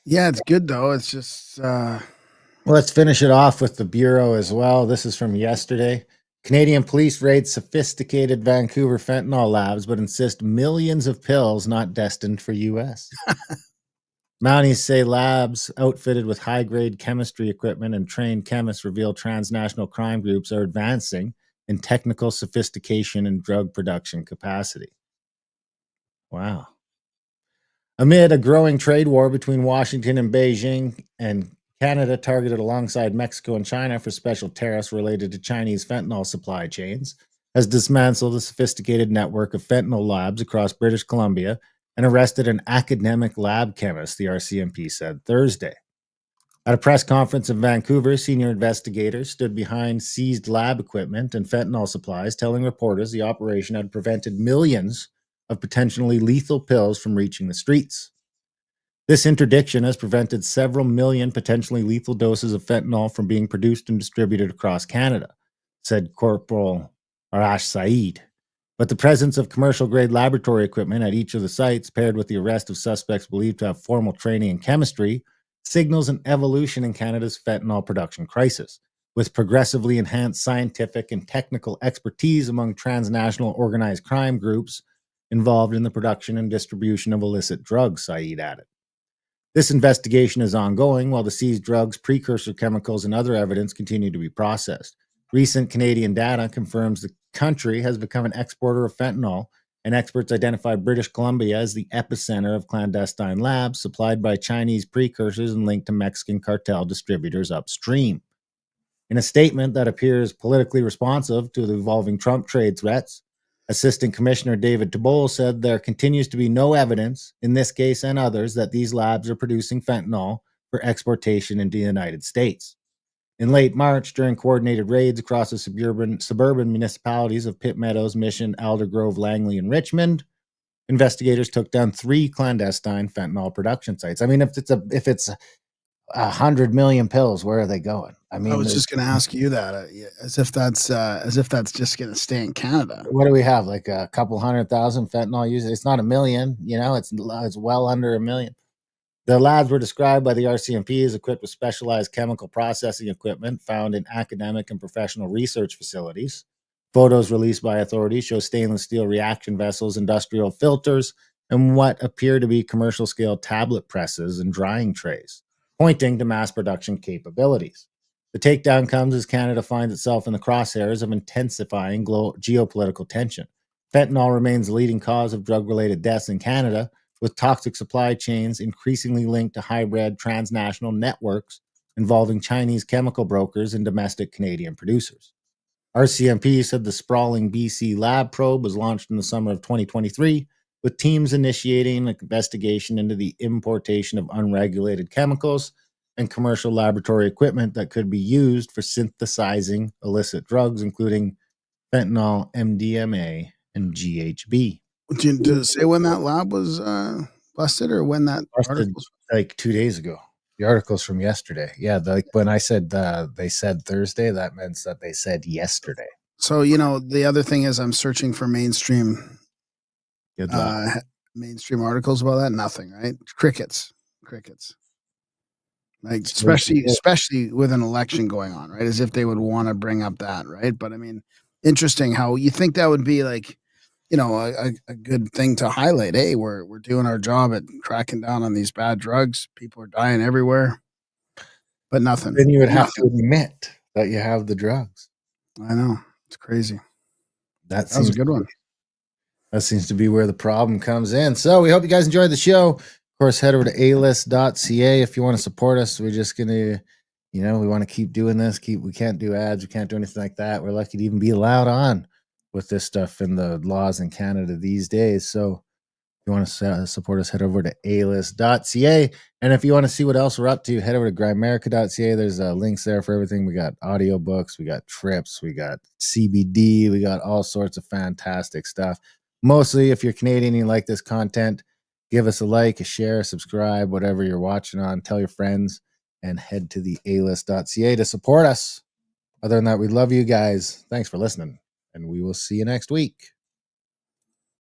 Yeah, it's good though. It's just Well, let's finish it off with the Bureau as well. This is from yesterday. Canadian police raid sophisticated Vancouver fentanyl labs, but insist millions of pills not destined for U.S. Mounties say labs outfitted with high-grade chemistry equipment and trained chemists reveal transnational crime groups are advancing in technical sophistication and drug production capacity. Wow. Amid a growing trade war between Washington and Beijing, and Canada targeted alongside Mexico and China for special tariffs related to Chinese fentanyl supply chains, has dismantled a sophisticated network of fentanyl labs across British Columbia and arrested an academic lab chemist, the RCMP said Thursday. At a press conference in Vancouver, senior investigators stood behind seized lab equipment and fentanyl supplies, telling reporters the operation had prevented millions of potentially lethal pills from reaching the streets. This interdiction has prevented several million potentially lethal doses of fentanyl from being produced and distributed across Canada, said Corporal Arash Saeed. But the presence of commercial-grade laboratory equipment at each of the sites, paired with the arrest of suspects believed to have formal training in chemistry, signals an evolution in Canada's fentanyl production crisis, with progressively enhanced scientific and technical expertise among transnational organized crime groups involved in the production and distribution of illicit drugs, Saeed added. This investigation is ongoing while the seized drugs, precursor chemicals, and other evidence continue to be processed. Recent Canadian data confirms the country has become an exporter of fentanyl, and experts identify British Columbia as the epicenter of clandestine labs supplied by Chinese precursors and linked to Mexican cartel distributors upstream. In a statement that appears politically responsive to the evolving Trump trade threats, Assistant Commissioner David Thibault said there continues to be no evidence, in this case and others, that these labs are producing fentanyl for exportation into the United States. In late March, during coordinated raids across the suburban municipalities of Pitt Meadows, Mission, Aldergrove, Langley, and Richmond, investigators took down 3 clandestine fentanyl production sites. I mean, if it's 100 million pills, where are they going? I mean, I was just going to ask you that, as if that's just going to stay in Canada. What do we have? Like a couple 100,000 fentanyl users? It's not a million, it's well under a million. The labs were described by the RCMP as equipped with specialized chemical processing equipment found in academic and professional research facilities. Photos released by authorities show stainless steel reaction vessels, industrial filters, and what appear to be commercial scale tablet presses and drying trays, pointing to mass production capabilities. The takedown comes as Canada finds itself in the crosshairs of intensifying geopolitical tension. Fentanyl remains the leading cause of drug-related deaths in Canada, with toxic supply chains increasingly linked to hybrid transnational networks involving Chinese chemical brokers and domestic Canadian producers. RCMP said the sprawling BC lab probe was launched in the summer of 2023, with teams initiating an investigation into the importation of unregulated chemicals and commercial laboratory equipment that could be used for synthesizing illicit drugs, including fentanyl, MDMA, and GHB. Did it say when that lab was busted, or when that Busted article? like 2 days ago. The article's from yesterday. Yeah, when I said they said Thursday, that meant that they said yesterday. So the other thing is, I'm searching for mainstream Good luck. mainstream articles about that. Nothing, right? Crickets. Like especially with an election going on, right? As if they would want to bring up that, right? But I mean, interesting how you think that would be like, a good thing to highlight. Hey, we're doing our job at cracking down on these bad drugs. People are dying everywhere, but nothing. Then you would have to admit that you have the drugs. I know, it's crazy. That was a good one. That seems to be where the problem comes in. So we hope you guys enjoyed the show. Of course, head over to alist.ca if you want to support us. We're just going to, we want to keep doing this. We can't do ads. We can't do anything like that. We're lucky to even be allowed on with this stuff in the laws in Canada these days. So if you want to support us, head over to alist.ca. And if you want to see what else we're up to, head over to grimerica.ca. There's links there for everything. We got audiobooks, we got trips, we got CBD, we got all sorts of fantastic stuff. Mostly, if you're Canadian and you like this content, give us a like, a share, subscribe, whatever you're watching on. Tell your friends and head to the alist.ca to support us. Other than that, we love you guys. Thanks for listening, and we will see you next week.